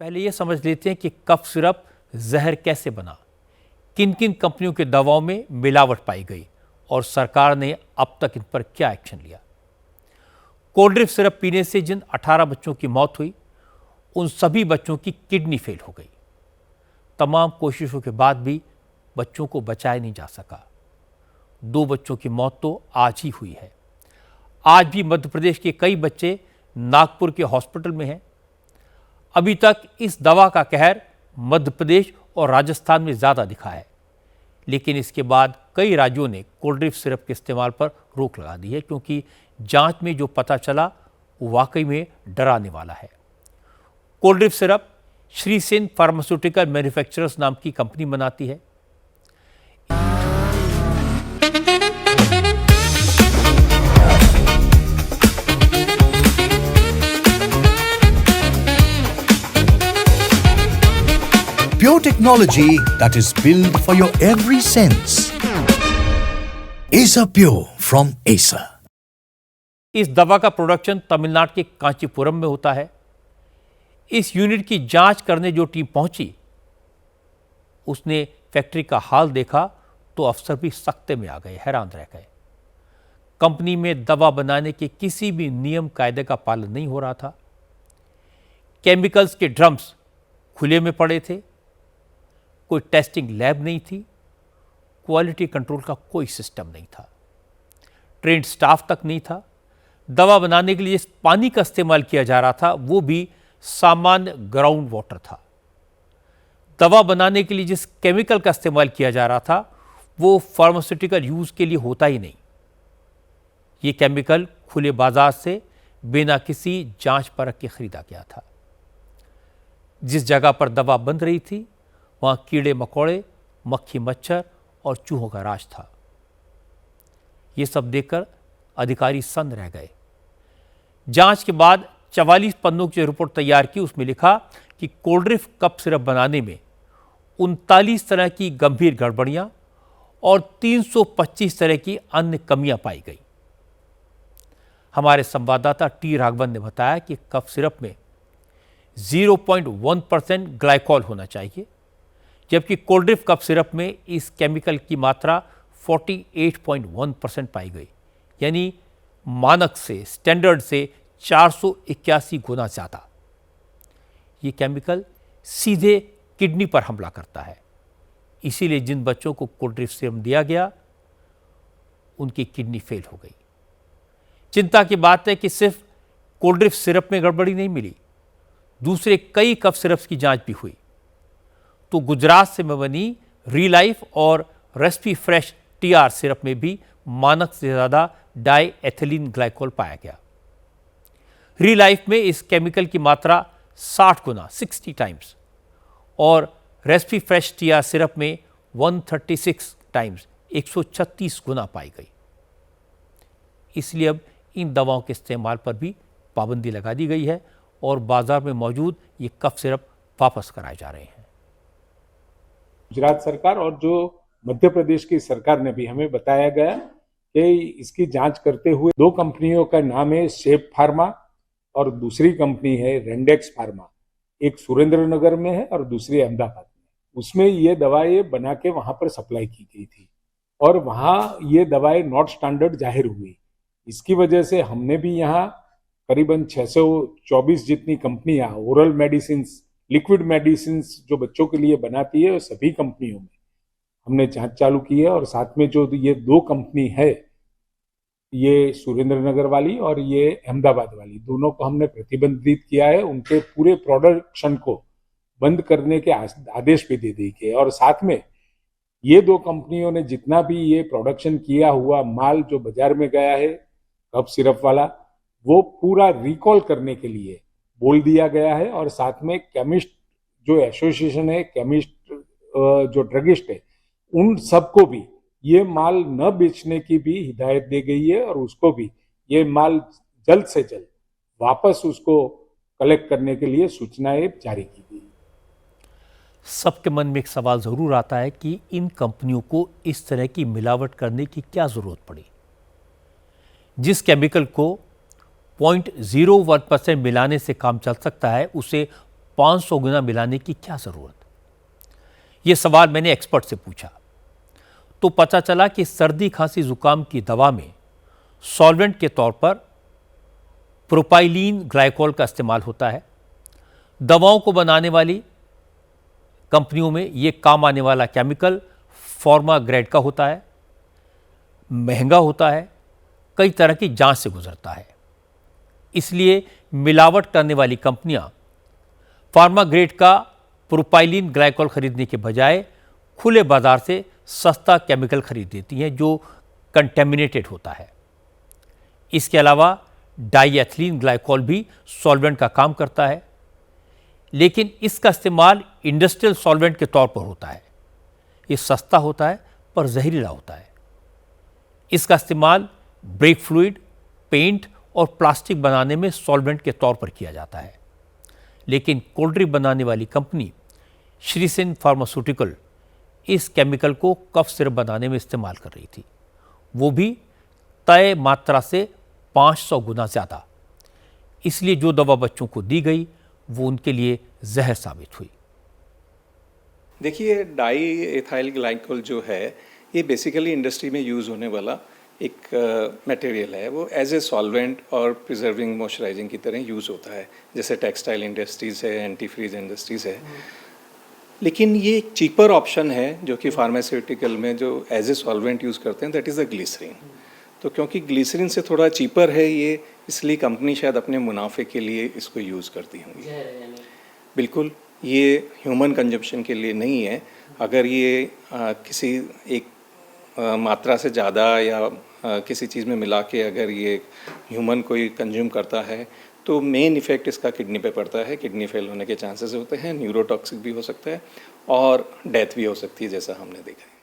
पहले ये समझ लेते हैं कि कफ सिरप जहर कैसे बना, किन किन कंपनियों के दवाओं में मिलावट पाई गई और सरकार ने अब तक इन पर क्या एक्शन लिया। कोल्ड ड्रिप सिरप पीने से जिन 18 बच्चों की मौत हुई, उन सभी बच्चों की किडनी फेल हो गई। तमाम कोशिशों के बाद भी बच्चों को बचाया नहीं जा सका। 2 बच्चों की मौत तो आज ही हुई है। आज भी मध्य प्रदेश के कई बच्चे नागपुर के हॉस्पिटल में हैं। अभी तक इस दवा का कहर मध्य प्रदेश और राजस्थान में ज़्यादा दिखा है, लेकिन इसके बाद कई राज्यों ने कोल्ड ड्रिप सिरप के इस्तेमाल पर रोक लगा दी है, क्योंकि जांच में जो पता चला वो वाकई में डराने वाला है। Cold drip syrup Shri Sen pharmaceutical manufacturers नाम की कंपनी बनाती है। Pure technology that is built for your every sense. Acer Pure from Acer. इस दवा का प्रोडक्शन तमिलनाडु के कांचीपुरम में होता है। इस यूनिट की जांच करने जो टीम पहुंची, उसने फैक्ट्री का हाल देखा तो अफसर भी सख्ते में आ गए, हैरान रह गए। कंपनी में दवा बनाने के किसी भी नियम कायदे का पालन नहीं हो रहा था। केमिकल्स के ड्रम्स खुले में पड़े थे, कोई टेस्टिंग लैब नहीं थी, क्वालिटी कंट्रोल का कोई सिस्टम नहीं था, ट्रेंड स्टाफ तक नहीं था। दवा बनाने के लिए जिस पानी का इस्तेमाल किया जा रहा था वो भी सामान्य ग्राउंड वाटर था। दवा बनाने के लिए जिस केमिकल का इस्तेमाल किया जा रहा था वो फार्मास्यूटिकल यूज के लिए होता ही नहीं। ये केमिकल खुले बाजार से बिना किसी जांच परख के खरीदा गया था। जिस जगह पर दवा बन रही थी वहां कीड़े मकोड़े, मक्खी मच्छर और चूहों का राज था। ये सब देखकर अधिकारी सन्न रह गए। जांच के बाद 44 पन्नों की रिपोर्ट तैयार की। उसमें लिखा कि कोल्ड ड्रिप कप सिरप बनाने में 39 तरह की गंभीर गड़बड़ियां और 325 तरह की अन्य कमियां पाई गई। हमारे संवाददाता टी राघवन ने बताया कि कप सिरप में 0.1% ग्लाइकॉल होना चाहिए, जबकि कोल्ड ड्रिप कप सिरप में इस केमिकल की मात्रा 48.1% पाई गई, यानी मानक से, स्टैंडर्ड से 481 गुना ज़्यादा। ये केमिकल सीधे किडनी पर हमला करता है। इसीलिए जिन बच्चों को कोल्ड ड्रिप सिरप दिया गया उनकी किडनी फेल हो गई। चिंता की बात है कि सिर्फ कोल्ड ड्रिप सिरप में गड़बड़ी नहीं मिली, दूसरे कई कफ सिरप्स की जांच भी हुई। तो गुजरात से बनी रीलाइफ और रेस्पी फ्रेश टीआर सिरप में भी मानक से ज़्यादा डाई एथिलीन ग्लाइकोल पाया गया। रीलाइफ में इस केमिकल की मात्रा 60 गुना 60 टाइम्स और रेस्पी फ्रेश टीआर सिरप में 136 टाइम्स 136 गुना पाई गई। इसलिए अब इन दवाओं के इस्तेमाल पर भी पाबंदी लगा दी गई है और बाजार में मौजूद ये कफ सिरप वापस कराए जा रहे हैं। गुजरात सरकार और जो मध्य प्रदेश की सरकार ने भी हमें बताया गया कि इसकी जांच करते हुए 2 कंपनियों का नाम है शेप फार्मा और दूसरी कंपनी है रेंडेक्स फार्मा। एक सुरेंद्रनगर में है और दूसरी अहमदाबाद में। उसमें ये दवाएं बना के वहां पर सप्लाई की गई थी और वहां ये दवाएं नॉट स्टैंडर्ड जाहिर हुई। इसकी वजह से हमने भी यहाँ करीबन 624 जितनी कंपनियां ओरल मेडिसिन, लिक्विड मेडिसिन जो बच्चों के लिए बनाती है, सभी कंपनियों में हमने जांच चालू की है। और साथ में जो ये 2 कंपनी है, ये सुरेंद्रनगर वाली और ये अहमदाबाद वाली, दोनों को हमने प्रतिबंधित किया है। उनके पूरे प्रोडक्शन को बंद करने के आदेश भी दे दिए गए। और साथ में ये 2 कंपनियों ने जितना भी ये प्रोडक्शन किया हुआ माल जो बाजार में गया है कफ सिरप वाला, वो पूरा रिकॉल करने के लिए बोल दिया गया है। और साथ में केमिस्ट जो एसोसिएशन है, केमिस्ट जो ड्रगिस्ट है, उन सबको भी ये माल न बेचने की भी हिदायत दी गई है और उसको भी ये माल जल्द से जल्द वापस उसको कलेक्ट करने के लिए सूचनाएं जारी की गई। सबके मन में एक सवाल जरूर आता है कि इन कंपनियों को इस तरह की मिलावट करने की क्या जरूरत पड़ी। जिस केमिकल को 0.01% मिलाने से काम चल सकता है, उसे 500 गुना मिलाने की क्या ज़रूरत? ये सवाल मैंने एक्सपर्ट से पूछा तो पता चला कि सर्दी खांसी जुकाम की दवा में सॉल्वेंट के तौर पर प्रोपाइलीन ग्लाइकोल का इस्तेमाल होता है। दवाओं को बनाने वाली कंपनियों में ये काम आने वाला केमिकल फार्मा ग्रेड का होता है, महंगा होता है, कई तरह की जांच से गुजरता है। इसलिए मिलावट करने वाली कंपनियां फार्मा ग्रेड का प्रोपाइलीन ग्लाइकोल खरीदने के बजाय खुले बाजार से सस्ता केमिकल खरीद लेती हैं जो कंटेमिनेटेड होता है। इसके अलावा डाईएथिलीन ग्लाइकोल भी सॉल्वेंट का काम करता है, लेकिन इसका इस्तेमाल इंडस्ट्रियल सॉल्वेंट के तौर पर होता है। ये सस्ता होता है पर जहरीला होता है। इसका इस्तेमाल ब्रेक फ्लूइड, पेंट और प्लास्टिक बनाने में सॉल्वेंट के तौर पर किया जाता है। लेकिन कोल्ड ड्रिंक बनाने वाली कंपनी श्रीसेन फार्मास्यूटिकल इस केमिकल को कफ सिरप बनाने में इस्तेमाल कर रही थी, वो भी तय मात्रा से 500 गुना ज़्यादा। इसलिए जो दवा बच्चों को दी गई वो उनके लिए जहर साबित हुई। देखिए, डाई एथाइल ग्लाइकोल जो है ये बेसिकली इंडस्ट्री में यूज़ होने वाला एक मटेरियल है। वो एज ए सॉल्वेंट और प्रिजर्विंग मॉइस्चराइजिंग की तरह यूज़ होता है, जैसे टेक्सटाइल इंडस्ट्रीज़ है, एंटी फ्रीज इंडस्ट्रीज़ है। लेकिन ये एक चीपर ऑप्शन है जो कि फार्मास्यूटिकल में जो एज ए सॉल्वेंट यूज़ करते हैं, दैट इज़ द ग्लिसरीन। तो क्योंकि ग्लिसरीन से थोड़ा चीपर है ये, इसलिए कंपनी शायद अपने मुनाफे के लिए इसको यूज़ करती होंगी। बिल्कुल, ये ह्यूमन कंजप्शन के लिए नहीं है। अगर ये किसी एक मात्रा से ज़्यादा या किसी चीज़ में मिला के अगर ये ह्यूमन कोई कंज्यूम करता है तो मेन इफ़ेक्ट इसका किडनी पे पड़ता है। किडनी फेल होने के चांसेस होते हैं, न्यूरोटॉक्सिक भी हो सकता है और डेथ भी हो सकती है, जैसा हमने देखा है।